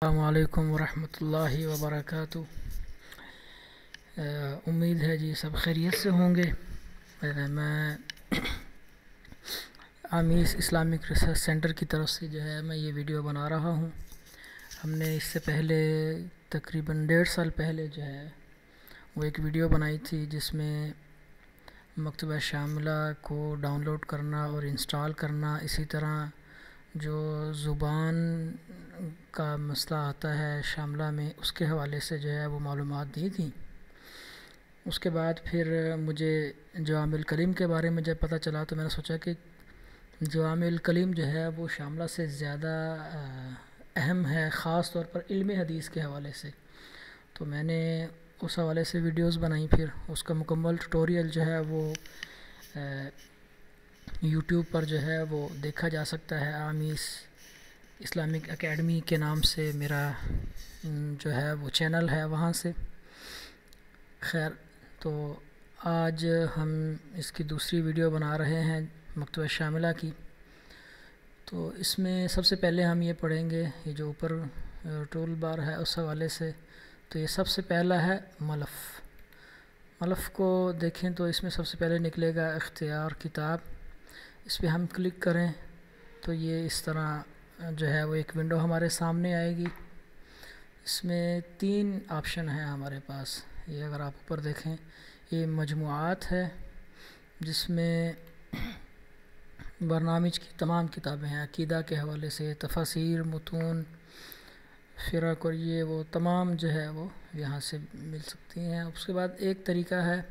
السلام علیکم ورحمۃ اللہ وبرکاتہ۔ امید ہے جی سب خیریت سے ہوں گے۔ میں آمیس اسلامک ریسرچ سینٹر کی طرف سے جو ہے میں یہ ویڈیو بنا رہا ہوں۔ ہم نے اس سے پہلے تقریباً 1.5 سال پہلے جو ہے وہ ایک ویڈیو بنائی تھی جس میں مکتبہ شاملہ کو ڈاؤن لوڈ کرنا اور انسٹال کرنا، اسی طرح جو زبان کا مسئلہ آتا ہے شاملہ میں اس کے حوالے سے جو ہے وہ معلومات دی تھیں۔ اس کے بعد پھر مجھے جوامع الکلم کے بارے میں جب پتہ چلا تو میں نے سوچا کہ جوامع الکلم جو ہے وہ شاملہ سے زیادہ اہم ہے، خاص طور پر علم حدیث کے حوالے سے۔ تو میں نے اس حوالے سے ویڈیوز بنائیں، پھر اس کا مکمل ٹیوٹوریل جو ہے وہ یوٹیوب پر جو ہے وہ دیکھا جا سکتا ہے۔ آمیس اسلامک اکیڈمی کے نام سے میرا جو ہے وہ چینل ہے، وہاں سے۔ خیر، تو آج ہم اس کی دوسری ویڈیو بنا رہے ہیں مکتبہ شاملہ کی۔ تو اس میں سب سے پہلے ہم یہ پڑھیں گے، یہ جو اوپر ٹول بار ہے اس حوالے سے، تو یہ سب سے پہلا ہے ملف۔ ملف کو دیکھیں تو اس میں سب سے پہلے نکلے گا اختیار کتاب۔ اس پہ ہم کلک کریں تو یہ اس طرح جو ہے وہ ایک ونڈو ہمارے سامنے آئے گی۔ اس میں 3 آپشن ہیں ہمارے پاس۔ یہ اگر آپ اوپر دیکھیں، یہ مجموعات ہے جس میں برنامج کی تمام کتابیں ہیں، عقیدہ کے حوالے سے، تفاسیر، متون، فرق اور یہ وہ تمام جو ہے وہ یہاں سے مل سکتی ہیں۔ اس کے بعد ایک طریقہ ہے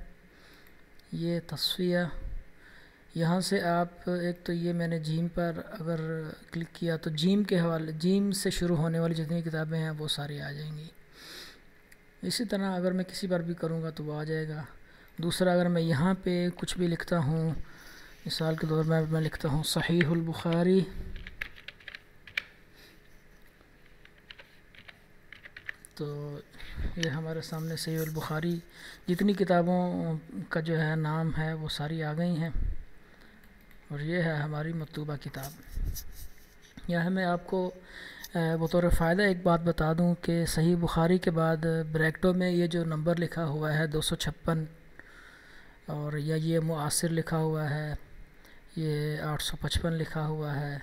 یہ تصفیہ۔ یہاں سے آپ ایک تو یہ میں نے جیم پر اگر کلک کیا تو جیم کے حوالے، جیم سے شروع ہونے والی جتنی کتابیں ہیں وہ ساری آ جائیں گی۔ اسی طرح اگر میں کسی پر بھی کروں گا تو وہ آ جائے گا۔ دوسرا، اگر میں یہاں پہ کچھ بھی لکھتا ہوں، مثال کے طور میں لکھتا ہوں صحیح البخاری، تو یہ ہمارے سامنے صحیح البخاری جتنی کتابوں کا جو ہے نام ہے وہ ساری آ گئی ہیں، اور یہ ہے ہماری مطلوبہ کتاب۔ یہاں میں آپ کو بطور فائدہ ایک بات بتا دوں کہ صحیح بخاری کے بعد بریکٹوں میں یہ جو نمبر لکھا ہوا ہے 256، اور یا یہ معاصر لکھا ہوا ہے، یہ 855 لکھا ہوا ہے،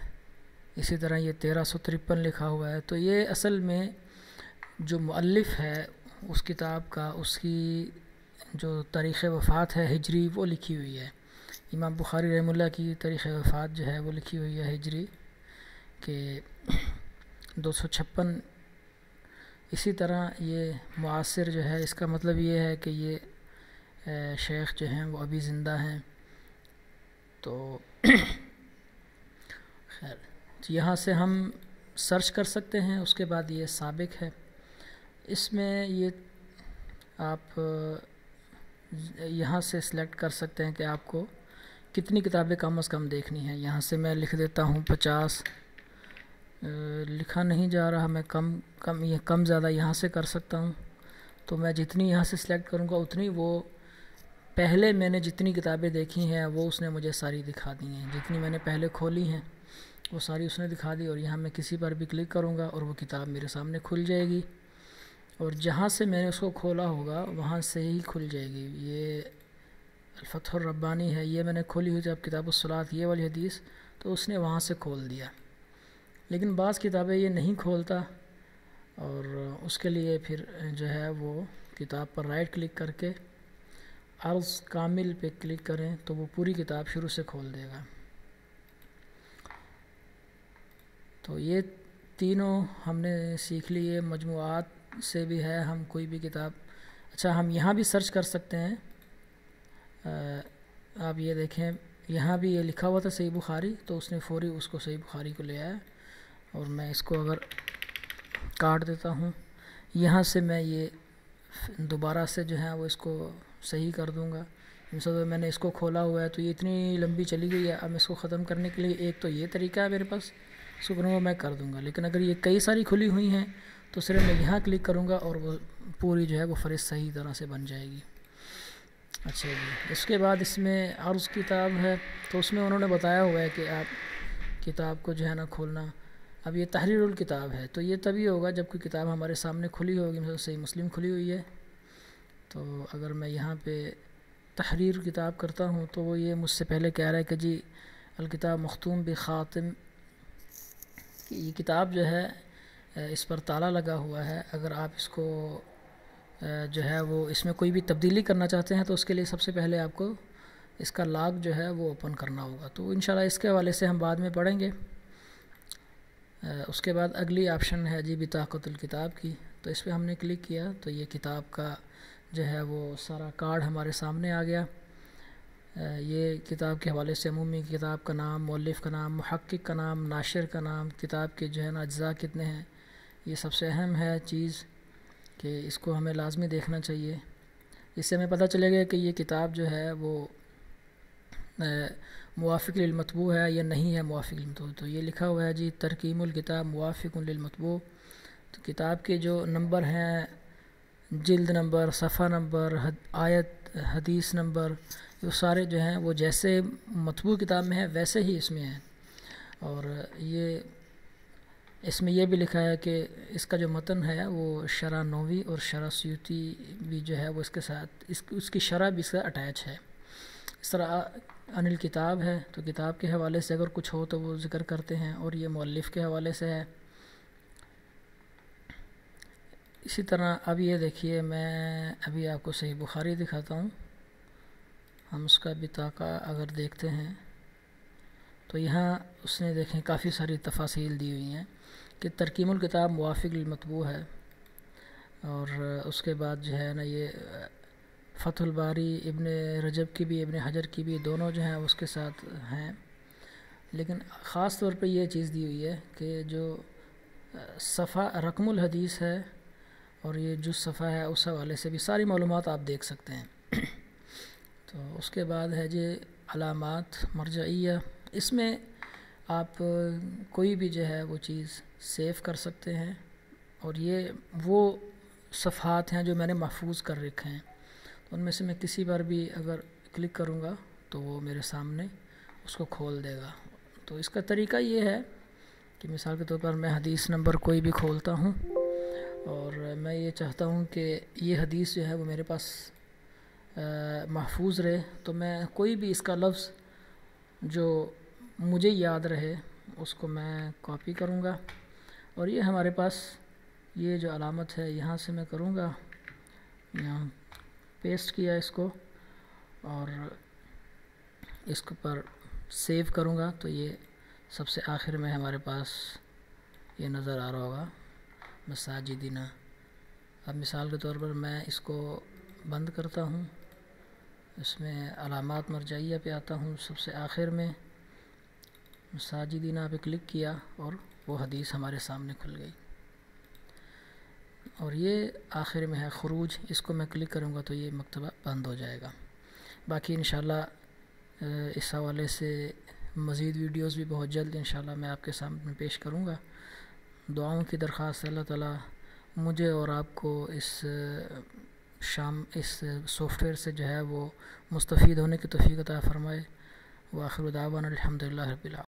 اسی طرح یہ 1353 لکھا ہوا ہے، تو یہ اصل میں جو مؤلف ہے اس کتاب کا، اس کی جو تاریخ وفات ہے ہجری وہ لکھی ہوئی ہے۔ امام بخاری رحمہ اللہ کی تاریخ وفات جو ہے وہ لکھی ہوئی ہے ہجری کہ 256۔ اسی طرح یہ معاصر جو ہے، اس کا مطلب یہ ہے کہ یہ شیخ جو ہیں وہ ابھی زندہ ہیں۔ تو خیر، یہاں سے ہم سرچ کر سکتے ہیں۔ اس کے بعد یہ سابق ہے، اس میں یہ آپ یہاں سے سلیکٹ کر سکتے ہیں کہ آپ کو کتنی کتابیں کم از کم دیکھنی ہیں۔ یہاں سے میں لکھ دیتا ہوں 50، لکھا نہیں جا رہا، میں کم زیادہ یہاں سے کر سکتا ہوں۔ تو میں جتنی یہاں سے سلیکٹ کروں گا اتنی، وہ پہلے میں نے جتنی کتابیں دیکھی ہیں وہ اس نے مجھے ساری دکھا دی ہیں، جتنی میں نے پہلے کھولی ہیں وہ ساری اس نے دکھا دی، اور یہاں میں کسی پر بھی کلک کروں گا اور وہ کتاب میرے سامنے کھل جائے گی، اور جہاں سے میں نے اس کو کھولا ہوگا وہاں سے ہی کھل جائے گی۔ یہ الفتح الربانی ہے، یہ میں نے کھولی ہوئی جب کتاب الصلاۃ یہ والی حدیث، تو اس نے وہاں سے کھول دیا۔ لیکن بعض کتابیں یہ نہیں کھولتا، اور اس کے لیے پھر جو ہے وہ کتاب پر رائٹ کلک کر کے عرض کامل پہ کلک کریں تو وہ پوری کتاب شروع سے کھول دے گا۔ تو یہ تینوں ہم نے سیکھ لیے۔ مجموعات سے بھی ہے، ہم کوئی بھی کتاب، اچھا ہم یہاں بھی سرچ کر سکتے ہیں۔ آپ یہ دیکھیں، یہاں بھی یہ لکھا ہوا تھا صحیح بخاری، تو اس نے فوری اس کو صحیح بخاری کو لے آیا، اور میں اس کو اگر کاٹ دیتا ہوں، یہاں سے میں یہ دوبارہ سے جو ہے وہ اس کو صحیح کر دوں گا۔ مثلا میں نے اس کو کھولا ہوا ہے تو یہ اتنی لمبی چلی گئی ہے، اب میں اس کو ختم کرنے کے لیے ایک تو یہ طریقہ ہے میرے پاس، اس کو میں کر دوں گا۔ لیکن اگر یہ کئی ساری کھلی ہوئی ہیں تو صرف میں یہاں کلک کروں گا اور وہ پوری جو ہے وہ فہرست صحیح طرح سے بن جائے گی۔ اچھا جی، اس کے بعد اس میں عرض کتاب ہے، تو اس میں انہوں نے بتایا ہوا ہے کہ آپ کتاب کو جو ہے نا کھولنا، اب یہ تحریر الکتاب ہے، تو یہ تبھی ہوگا جب کوئی کتاب ہمارے سامنے کھلی ہوگی، مثلا صحیح مسلم کھلی ہوئی ہے، تو اگر میں یہاں پہ تحریر کتاب کرتا ہوں تو وہ یہ مجھ سے پہلے کہہ رہا ہے کہ جی الکتاب مختوم بخاتم، کہ یہ کتاب جو ہے اس پر تالا لگا ہوا ہے، اگر آپ اس کو جو ہے وہ اس میں کوئی بھی تبدیلی کرنا چاہتے ہیں تو اس کے لیے سب سے پہلے آپ کو اس کا لاک جو ہے وہ اوپن کرنا ہوگا۔ تو انشاءاللہ اس کے حوالے سے ہم بعد میں پڑھیں گے۔ اس کے بعد اگلی آپشن ہے جی بطاقۃ الکتاب کی، تو اس پہ ہم نے کلک کیا تو یہ کتاب کا جو ہے وہ سارا کارڈ ہمارے سامنے آ گیا۔ یہ کتاب کے حوالے سے عمومی کتاب کا نام، مؤلف کا نام، محقق کا نام، ناشر کا نام، کتاب کے جو ہے نا اجزاء کتنے ہیں، یہ سب سے اہم ہے چیز کہ اس کو ہمیں لازمی دیکھنا چاہیے۔ اس سے ہمیں پتہ چلے گا کہ یہ کتاب جو ہے وہ موافق للمطبوع ہے یا نہیں ہے موافق للمطبوع۔ تو یہ لکھا ہوا ہے جی ترکیم الکتاب موافق للمطبوع، تو کتاب کے جو نمبر ہیں، جلد نمبر، صفحہ نمبر، آیت، حدیث نمبر، وہ سارے جو ہیں وہ جیسے مطبوع کتاب میں ہیں ویسے ہی اس میں ہیں۔ اور یہ اس میں یہ بھی لکھا ہے کہ اس کا جو متن ہے وہ شرح نووی اور شرح سیوطی بھی جو ہے وہ اس کے ساتھ اس کی شرح بھی اس کا اٹیچ ہے۔ اس طرح عن الکتاب ہے تو کتاب کے حوالے سے اگر کچھ ہو تو وہ ذکر کرتے ہیں، اور یہ مؤلف کے حوالے سے ہے۔ اسی طرح اب یہ دیکھیے، میں ابھی آپ کو صحیح بخاری دکھاتا ہوں۔ ہم اس کا بطاقہ اگر دیکھتے ہیں تو یہاں اس نے دیکھیں کافی ساری تفاصیل دی ہوئی ہیں کہ ترکیم الکتاب موافق للمطبوع ہے، اور اس کے بعد جو ہے نا یہ فتح الباری ابن رجب کی بھی، ابن حجر کی بھی، دونوں جو ہیں اس کے ساتھ ہیں۔ لیکن خاص طور پہ یہ چیز دی ہوئی ہے کہ جو صفحہ رقم الحدیث ہے اور یہ جو صفحہ ہے اس حوالے سے بھی ساری معلومات آپ دیکھ سکتے ہیں۔ تو اس کے بعد ہے جی علامات مرجعیہ، اس میں آپ کوئی بھی جو ہے وہ چیز سیو کر سکتے ہیں، اور یہ وہ صفحات ہیں جو میں نے محفوظ کر رکھے ہیں، ان میں سے میں کسی بار بھی اگر کلک کروں گا تو وہ میرے سامنے اس کو کھول دے گا۔ تو اس کا طریقہ یہ ہے کہ مثال کے طور پر میں حدیث نمبر کوئی بھی کھولتا ہوں، اور میں یہ چاہتا ہوں کہ یہ حدیث جو ہے وہ میرے پاس محفوظ رہے، تو میں کوئی بھی اس کا لفظ جو مجھے یاد رہے اس کو میں کاپی کروں گا، اور یہ ہمارے پاس یہ جو علامت ہے یہاں سے میں کروں گا، یہاں پیسٹ کیا اس کو، اور اس کے پر سیو کروں گا تو یہ سب سے آخر میں ہمارے پاس یہ نظر آ رہا ہوگا مساجدنا۔ اب مثال کے طور پر میں اس کو بند کرتا ہوں، اس میں علامات مرجعیہ پہ آتا ہوں، سب سے آخر میں مساجدنا پہ کلک کیا اور وہ حدیث ہمارے سامنے کھل گئی، اور یہ آخر میں ہے خروج، اس کو میں کلک کروں گا تو یہ مکتبہ بند ہو جائے گا۔ باقی انشاءاللہ اس حوالے سے مزید ویڈیوز بھی بہت جلد انشاءاللہ میں آپ کے سامنے پیش کروں گا۔ دعاؤں کی درخواست اللہ تعالیٰ مجھے اور آپ کو اس سافٹ ویئر سے جو ہے وہ مستفید ہونے کی توفیق عطا فرمائے۔ وآخر دعوانا الحمدللہ رب العالمین۔